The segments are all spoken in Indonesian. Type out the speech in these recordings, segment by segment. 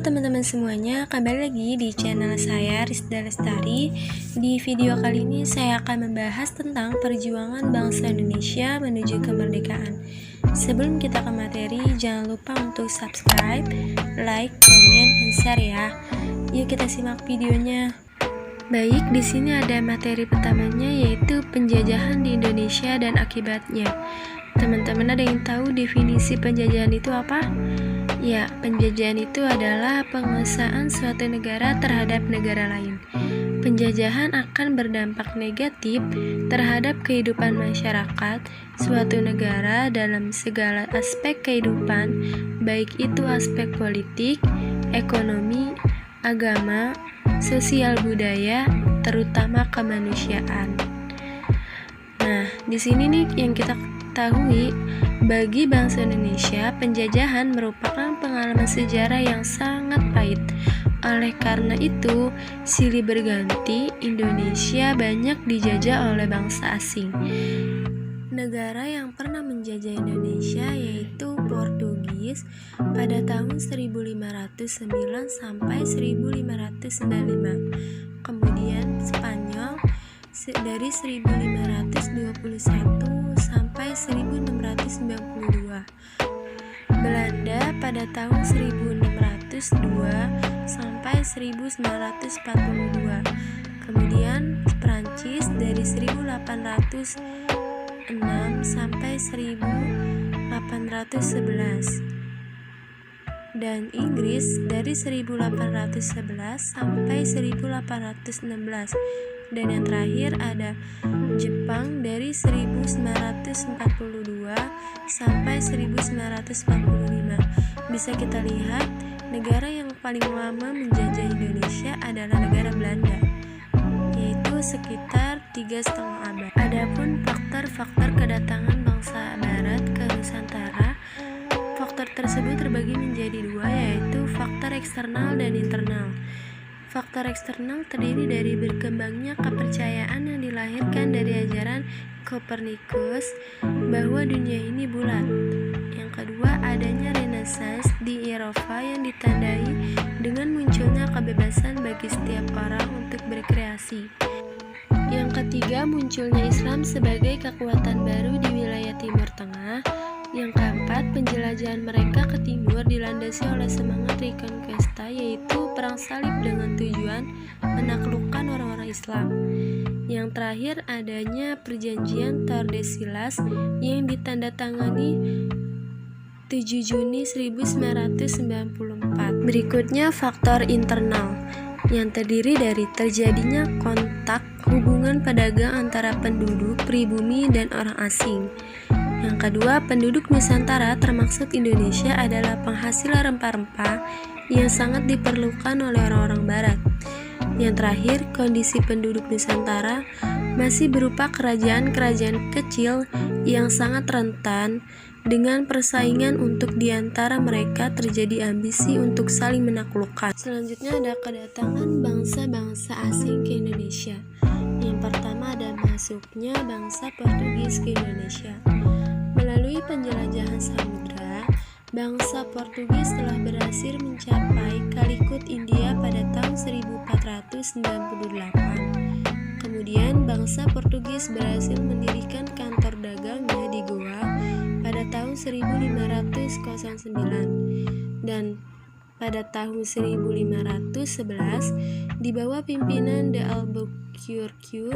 teman-teman semuanya, kembali lagi di channel saya Rizda Lestari. Di video kali ini saya akan membahas tentang perjuangan bangsa Indonesia menuju kemerdekaan. Sebelum kita ke materi, jangan lupa untuk subscribe, like, comment, dan share ya. Yuk kita simak videonya. Baik, di sini ada materi pertamanya yaitu penjajahan di Indonesia dan akibatnya. Teman-teman ada yang tahu definisi penjajahan itu apa? Ya, penjajahan itu adalah penguasaan suatu negara terhadap negara lain. Penjajahan akan berdampak negatif terhadap kehidupan masyarakat suatu negara dalam segala aspek kehidupan, baik itu aspek politik, ekonomi, agama, sosial budaya, terutama kemanusiaan. Nah, di sini nih yang kita ketahui, bagi bangsa Indonesia, penjajahan merupakan pengalaman sejarah yang sangat pahit. Oleh karena itu, silih berganti, Indonesia banyak dijajah oleh bangsa asing. Negara yang pernah menjajah Indonesia yaitu Portugis pada tahun 1509 sampai 1595. Kemudian Spanyol dari 1521 sampai 1692. Belanda pada tahun 1602 sampai 1942. Kemudian Prancis dari 1806 sampai 1811. Dan Inggris dari 1811 sampai 1816. Dan yang terakhir ada Jepang dari 1942 sampai 1945. Bisa kita lihat, negara yang paling lama menjajah Indonesia adalah negara Belanda, yaitu sekitar 3,5 abad. Adapun faktor-faktor kedatangan bangsa Barat ke Nusantara, faktor tersebut terbagi menjadi dua, yaitu faktor eksternal dan internal. Faktor eksternal terdiri dari berkembangnya kepercayaan yang dilahirkan dari ajaran Kopernikus bahwa dunia ini bulat. Yang kedua, adanya Renaissance di Eropa yang ditandai dengan munculnya kebebasan bagi setiap orang untuk berkreasi. Yang ketiga, munculnya Islam sebagai kekuatan baru di wilayah Timur Tengah. Yang keempat, penjelajahan mereka ke timur dilandasi oleh semangat reconquista, yaitu perang salib dengan tujuan menaklukkan orang-orang Islam. Yang terakhir, adanya perjanjian Tordesillas yang ditandatangani 7 Juni 1994. Berikutnya faktor internal yang terdiri dari terjadinya kontak hubungan pedagang antara penduduk pribumi dan orang asing. Yang kedua, penduduk Nusantara termaksud Indonesia adalah penghasil rempah-rempah yang sangat diperlukan oleh orang-orang Barat. Yang terakhir, kondisi penduduk Nusantara masih berupa kerajaan-kerajaan kecil yang sangat rentan dengan persaingan untuk diantara mereka terjadi ambisi untuk saling menaklukkan. Selanjutnya ada kedatangan bangsa-bangsa asing ke Indonesia. Yang pertama ada masuknya bangsa Portugis ke Indonesia. Melalui penjelajahan samudra, bangsa Portugis telah berhasil mencapai Kalikut India pada tahun 1498. Kemudian bangsa Portugis berhasil mendirikan kantor dagangnya di Goa pada tahun 1509. Dan pada tahun 1511, di bawah pimpinan de Albuquerque,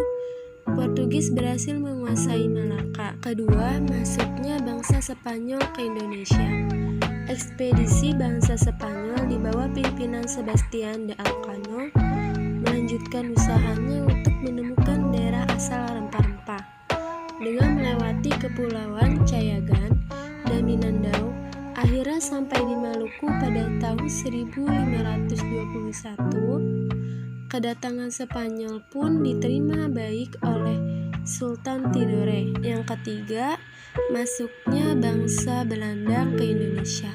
Portugis berhasil menguasai Malaka. Kedua, masuknya bangsa Spanyol ke Indonesia. Ekspedisi bangsa Spanyol di bawah pimpinan Sebastian de Elcano melanjutkan usahanya untuk menemukan daerah asal rempah-rempah dengan melewati kepulauan Cayagan dan Mindanao. Akhirnya sampai di Maluku pada tahun 1521. Kedatangan Spanyol pun diterima baik oleh Sultan Tidore. Yang ketiga, masuknya bangsa Belanda ke Indonesia.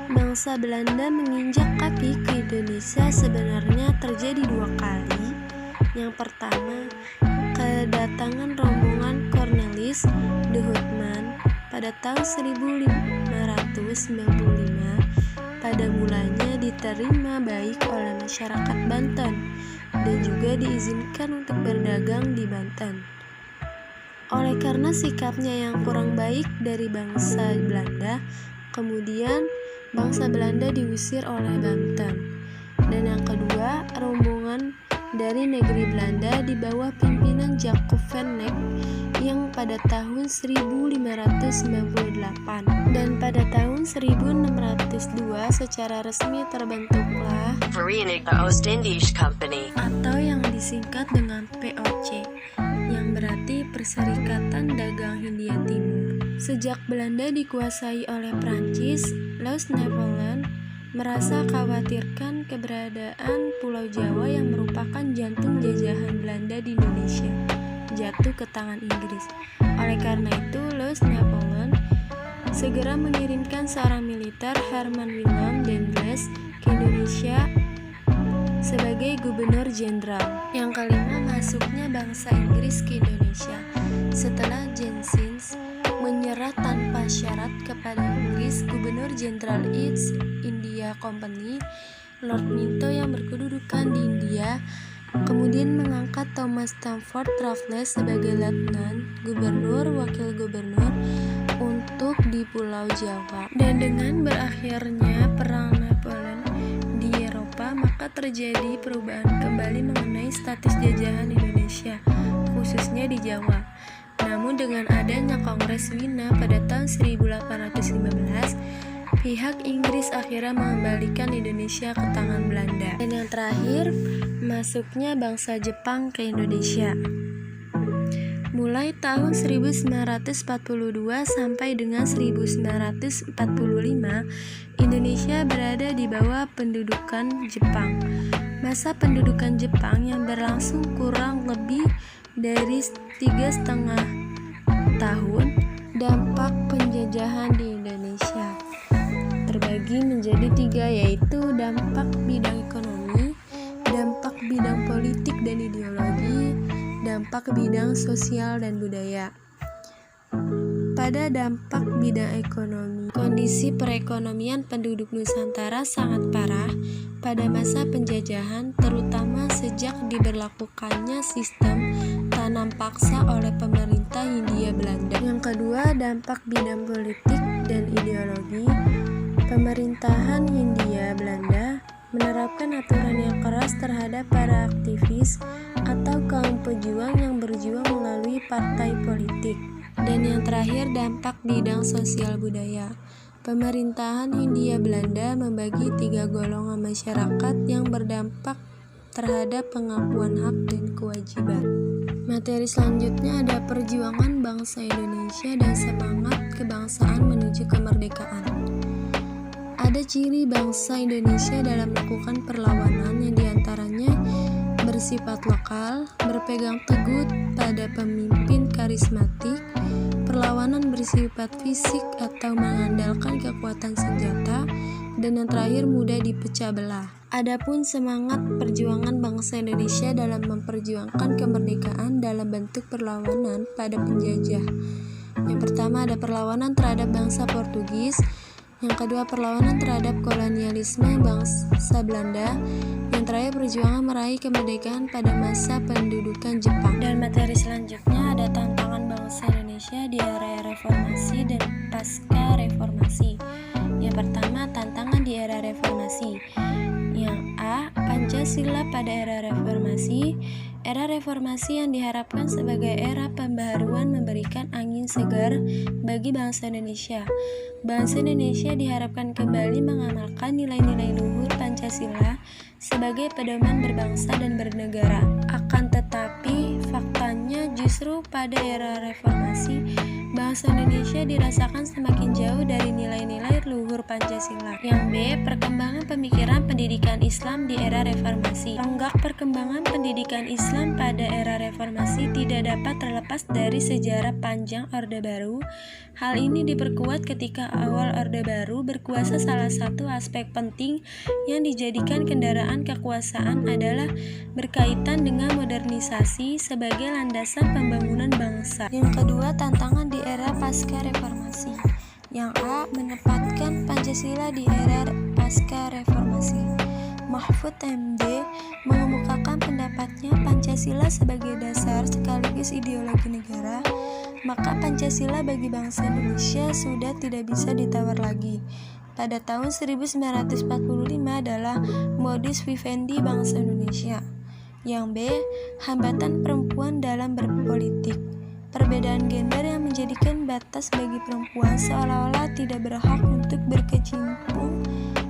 Bangsa Belanda menginjak kaki ke Indonesia sebenarnya terjadi 2 kali. Yang pertama, kedatangan rombongan Cornelis de Houtman pada tahun 1595. Pada mulanya diterima baik oleh masyarakat Banten dan juga diizinkan untuk berdagang di Banten. Oleh karena sikapnya yang kurang baik dari bangsa Belanda, kemudian bangsa Belanda diusir oleh Banten. Dan yang kedua, rombongan dari negeri Belanda di bawah pimpinan Jacob van Eyck yang pada tahun 1598 dan pada tahun 1602 secara resmi terbentuklah Verenigde Oost-Indische Company atau yang disingkat dengan POC, yang berarti Perserikatan Dagang Hindia Timur. Sejak Belanda dikuasai oleh Prancis, Loos-Neveland merasa khawatirkan keberadaan Pulau Jawa yang merupakan jantung jajahan Belanda di Indonesia jatuh ke tangan Inggris. Oleh karena itu, Loos-Neveland segera mengirimkan seorang militer, Herman Willem Daendels, ke Indonesia sebagai gubernur jenderal. Yang kelima, masuknya bangsa Inggris ke Indonesia. Setelah James menyerah tanpa syarat kepada Inggris, Gubernur Jenderal East India Company, Lord Minto yang berkedudukan di India, kemudian mengangkat Thomas Stamford Raffles sebagai letnan gubernur, wakil gubernur untuk di Pulau Jawa. Dan dengan berakhirnya Perang Napoleon di Eropa, maka terjadi perubahan kembali mengenai status jajahan Indonesia, khususnya di Jawa. Namun dengan adanya Kongres Wina pada tahun 1815, pihak Inggris akhirnya mengembalikan Indonesia ke tangan Belanda. Dan yang terakhir, masuknya bangsa Jepang ke Indonesia. Mulai tahun 1942 sampai dengan 1945, Indonesia berada di bawah pendudukan Jepang. Masa pendudukan Jepang yang berlangsung kurang lebih dari 3,5 tahun. Dampak penjajahan di Indonesia terbagi menjadi 3, yaitu dampak bidang ekonomi, dampak bidang politik dan ideologi, dampak bidang sosial dan budaya. Pada dampak bidang ekonomi, kondisi perekonomian penduduk Nusantara sangat parah pada masa penjajahan, terutama sejak diberlakukannya sistem tanam paksa oleh pemerintah Hindia Belanda. Yang kedua, dampak bidang politik dan ideologi. Pemerintahan Hindia Belanda menerapkan aturan yang keras terhadap para aktivis atau kaum pejuang yang berjuang melalui partai politik. Dan yang terakhir, dampak bidang sosial budaya. Pemerintahan Hindia Belanda membagi 3 golongan masyarakat yang berdampak terhadap pengakuan hak dan kewajiban. Materi selanjutnya ada perjuangan bangsa Indonesia dan semangat kebangsaan menuju kemerdekaan. Ada ciri bangsa Indonesia dalam melakukan perlawanan yang diantaranya bersifat lokal, berpegang teguh pada pemimpin karismatik, perlawanan bersifat fisik atau mengandalkan kekuatan senjata, dan yang terakhir mudah dipecah belah. Adapun semangat perjuangan bangsa Indonesia dalam memperjuangkan kemerdekaan dalam bentuk perlawanan pada penjajah. Yang pertama ada perlawanan terhadap bangsa Portugis, yang kedua perlawanan terhadap kolonialisme bangsa Belanda, yang terakhir perjuangan meraih kemerdekaan pada masa pendudukan Jepang. Dan materi selanjutnya ada tantangan bangsa Indonesia di era reformasi dan pasca reformasi. Yang pertama, tantangan di era reformasi. Yang A, Pancasila pada era reformasi. Era reformasi yang diharapkan sebagai era pembaharuan memberikan angin segar bagi bangsa Indonesia. Bangsa Indonesia diharapkan kembali mengamalkan nilai-nilai luhur Pancasila sebagai pedoman berbangsa dan bernegara. Akan tetapi, faktanya justru pada era reformasi, bangsa Indonesia dirasakan semakin jauh dari nilai-nilai luhur Pancasila. Yang B, perkembangan pemikiran pendidikan Islam di era reformasi. Tonggak perkembangan pendidikan Islam pada era reformasi tidak dapat terlepas dari sejarah panjang Orde Baru. Hal ini diperkuat ketika awal Orde Baru berkuasa. Salah satu aspek penting yang dijadikan kendaraan kekuasaan adalah berkaitan dengan modernisasi sebagai landasan pembangunan bangsa. Yang kedua, tantangan di era pasca reformasi. Yang A, menempatkan Pancasila di era pasca reformasi. Mahfud MD mengemukakan pendapatnya Pancasila sebagai dasar sekaligus ideologi negara, maka Pancasila bagi bangsa Indonesia sudah tidak bisa ditawar lagi. Pada tahun 1945 adalah modus vivendi bangsa Indonesia. Yang B. Hambatan perempuan dalam berpolitik. Perbedaan gender yang menjadikan batas bagi perempuan seolah-olah tidak berhak untuk berkecimpung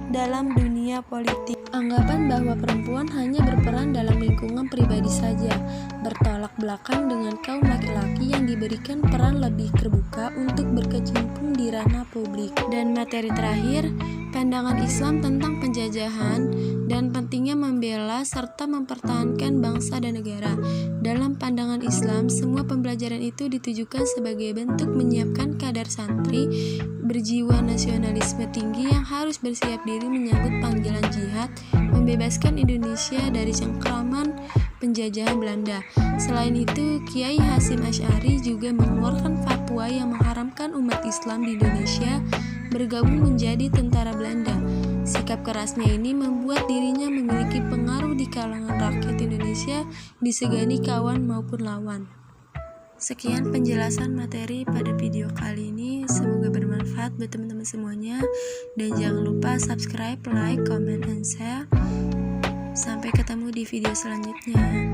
dalam dunia politik. Anggapan bahwa perempuan hanya berperan dalam lingkungan pribadi saja, bertolak belakang dengan kaum laki-laki yang diberikan peran lebih terbuka untuk berkecimpung di ranah publik. Dan materi terakhir, pandangan Islam tentang penjajahan dan pentingnya membela serta mempertahankan bangsa dan negara. Dalam pandangan Islam, semua pembelajaran itu ditujukan sebagai bentuk menyiapkan kadar santri berjiwa nasionalisme tinggi yang harus bersiap diri menyambut panggilan jihad, membebaskan Indonesia dari cengkraman penjajahan Belanda. Selain itu, Kiai Hasyim Asy'ari juga mengeluarkan fatwa yang mengharamkan umat Islam di Indonesia bergabung menjadi tentara Belanda. Sikap kerasnya ini membuat dirinya memiliki pengaruh di kalangan rakyat Indonesia, disegani kawan maupun lawan. Sekian penjelasan materi pada video kali ini, semoga bermanfaat buat teman-teman semuanya, dan jangan lupa subscribe, like, comment, and share. Sampai ketemu di video selanjutnya.